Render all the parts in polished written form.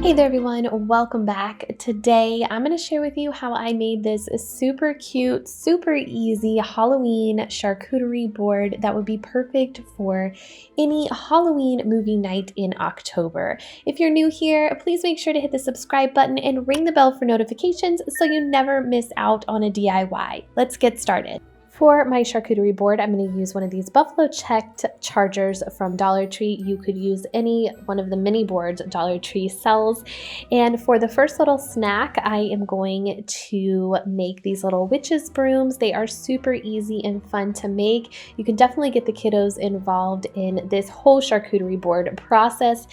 Hey there everyone, welcome back. Today I'm going to share with you how I made this super cute, super easy Halloween charcuterie board that would be perfect for any Halloween movie night in October. If you're new here, please make sure to hit the subscribe button and ring the bell for notifications so you never miss out on a DIY. Let's get started. For my charcuterie board, I'm going to use one of these buffalo checked chargers from Dollar Tree. You could use any one of the mini boards Dollar Tree sells. And for the first little snack, I am going to make these little witches brooms. They are super easy and fun to make. You can definitely get the kiddos involved in this whole charcuterie board process.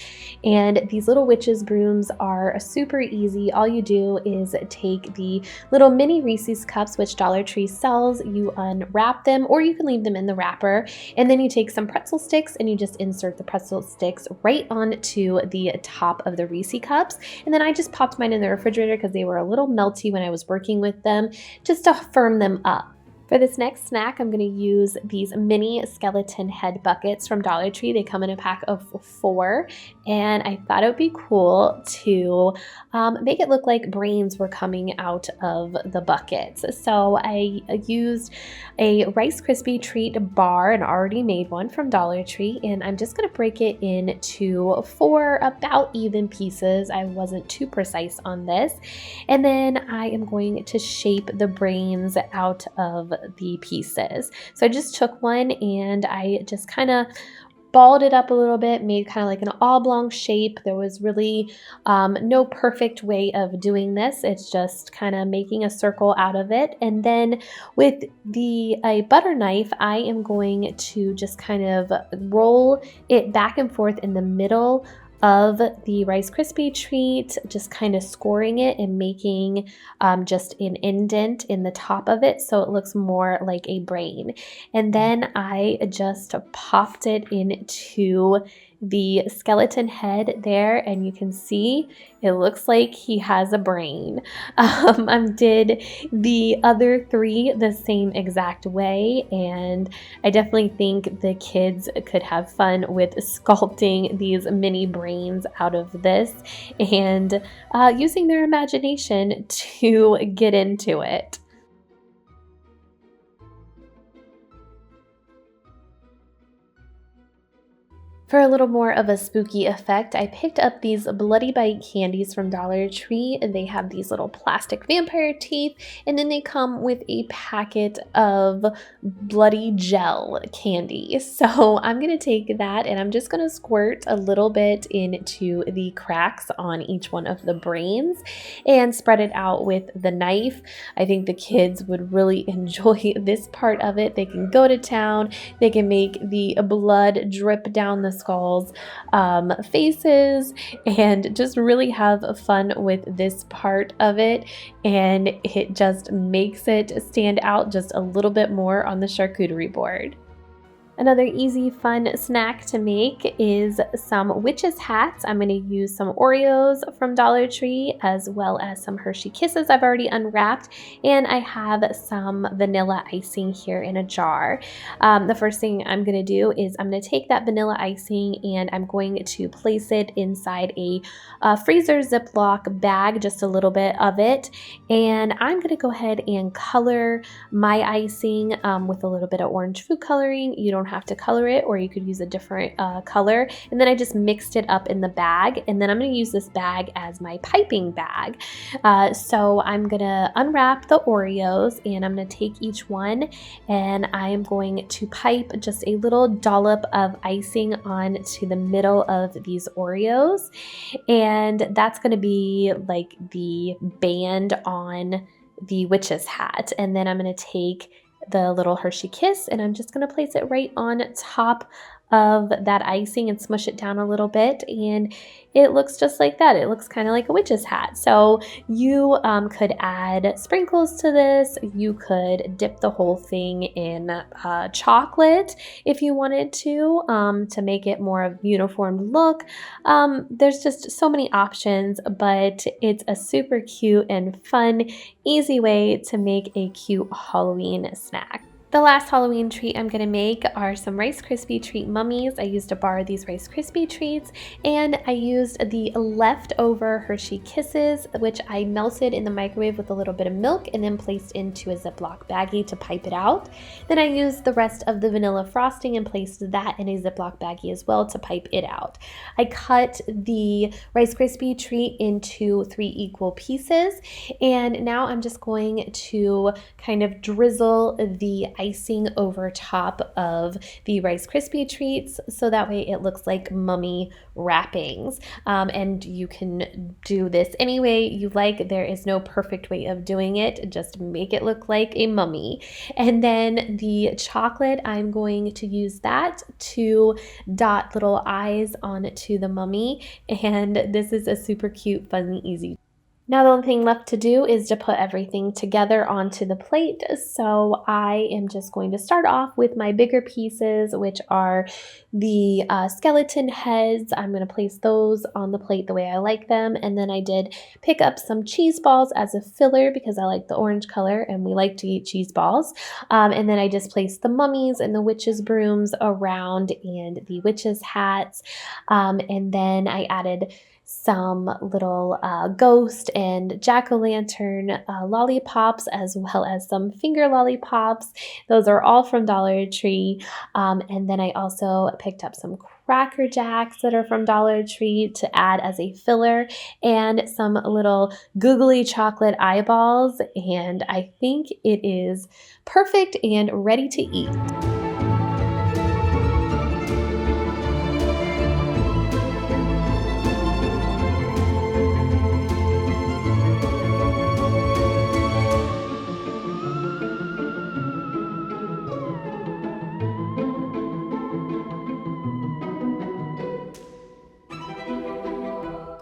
And these little witches brooms are super easy. All you do is take the little mini Reese's cups, which Dollar Tree sells. You unwrap them, or you can leave them in the wrapper, and then you take some pretzel sticks and you just insert the pretzel sticks right onto the top of the Reese cups. And then I just popped mine in the refrigerator because they were a little melty when I was working with them, just to firm them up. For this next snack, I'm going to use these mini skeleton head buckets from Dollar Tree. They come in a pack of 4, and I thought it would be cool to make it look like brains were coming out of the buckets. So I used a Rice Krispie treat bar, an already made one from Dollar Tree, and I'm just going to break it into 4 about even pieces. I wasn't too precise on this. And then I am going to shape the brains out of the pieces. So I just took one and I just kind of balled it up a little bit, made kind of like an oblong shape. There was really no perfect way of doing this. It's just kind of making a circle out of it. And then with a butter knife, I am going to just kind of roll it back and forth in the middle of the Rice Krispie treat, just kind of scoring it and making just an indent in the top of it so it looks more like a brain. And then I just popped it into the skeleton head there, and you can see it looks like he has a brain. I did the other 3 the same exact way, and I definitely think the kids could have fun with sculpting these mini brains out of this and using their imagination to get into it. For a little more of a spooky effect, I picked up these Bloody Bite candies from Dollar Tree. They have these little plastic vampire teeth, and then they come with a packet of bloody gel candy. So I'm going to take that and I'm just going to squirt a little bit into the cracks on each one of the brains and spread it out with the knife. I think the kids would really enjoy this part of it. They can go to town, they can make the blood drip down the skulls, faces, and just really have fun with this part of it, and it just makes it stand out just a little bit more on the charcuterie board. Another easy, fun snack to make is some witches hats. I'm going to use some Oreos from Dollar Tree as well as some Hershey Kisses I've already unwrapped, and I have some vanilla icing here in a jar. The first thing I'm going to do is I'm going to take that vanilla icing and I'm going to place it inside a freezer Ziploc bag, just a little bit of it, and I'm going to go ahead and color my icing with a little bit of orange food coloring. You don't have to color it, or you could use a different color. And then I just mixed it up in the bag, and then I'm going to use this bag as my piping bag. So I'm going to unwrap the Oreos, and I'm going to take each one and I am going to pipe just a little dollop of icing onto the middle of these Oreos, and that's going to be like the band on the witch's hat. And then I'm going to take the little Hershey Kiss and I'm just going to place it right on top of that icing and smush it down a little bit, and it looks just like that. It looks kind of like a witch's hat. So you could add sprinkles to this. You could dip the whole thing in chocolate if you wanted to make it more of a uniform look. There's just so many options, but it's a super cute and fun, easy way to make a cute Halloween snack. The last Halloween treat I'm gonna make are some Rice Krispie treat mummies. I used a bar of these Rice Krispie treats, and I used the leftover Hershey Kisses, which I melted in the microwave with a little bit of milk and then placed into a Ziploc baggie to pipe it out. Then I used the rest of the vanilla frosting and placed that in a Ziploc baggie as well to pipe it out. I cut the Rice Krispie treat into 3 equal pieces, and now I'm just going to kind of drizzle the icing over top of the Rice Krispie treats so that way it looks like mummy wrappings. And you can do this any way you like. There is no perfect way of doing it. Just make it look like a mummy. And then the chocolate, I'm going to use that to dot little eyes onto the mummy. And this is a super cute, fun, easy. Now the only thing left to do is to put everything together onto the plate. So I am just going to start off with my bigger pieces, which are the skeleton heads. I'm going to place those on the plate the way I like them. And then I did pick up some cheese balls as a filler because I like the orange color and we like to eat cheese balls. And then I just placed the mummies and the witches' brooms around and the witches' hats. And then I added some little ghost and jack-o'-lantern lollipops, as well as some finger lollipops. Those are all from Dollar Tree. And then I also picked up some Cracker Jacks that are from Dollar Tree to add as a filler, and some little googly chocolate eyeballs. And I think it is perfect and ready to eat.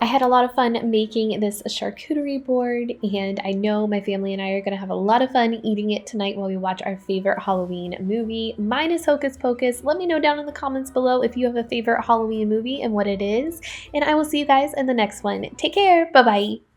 I had a lot of fun making this charcuterie board, and I know my family and I are going to have a lot of fun eating it tonight while we watch our favorite Halloween movie. Mine is Hocus Pocus. Let me know down in the comments below if you have a favorite Halloween movie and what it is, and I will see you guys in the next one. Take care. Bye-bye.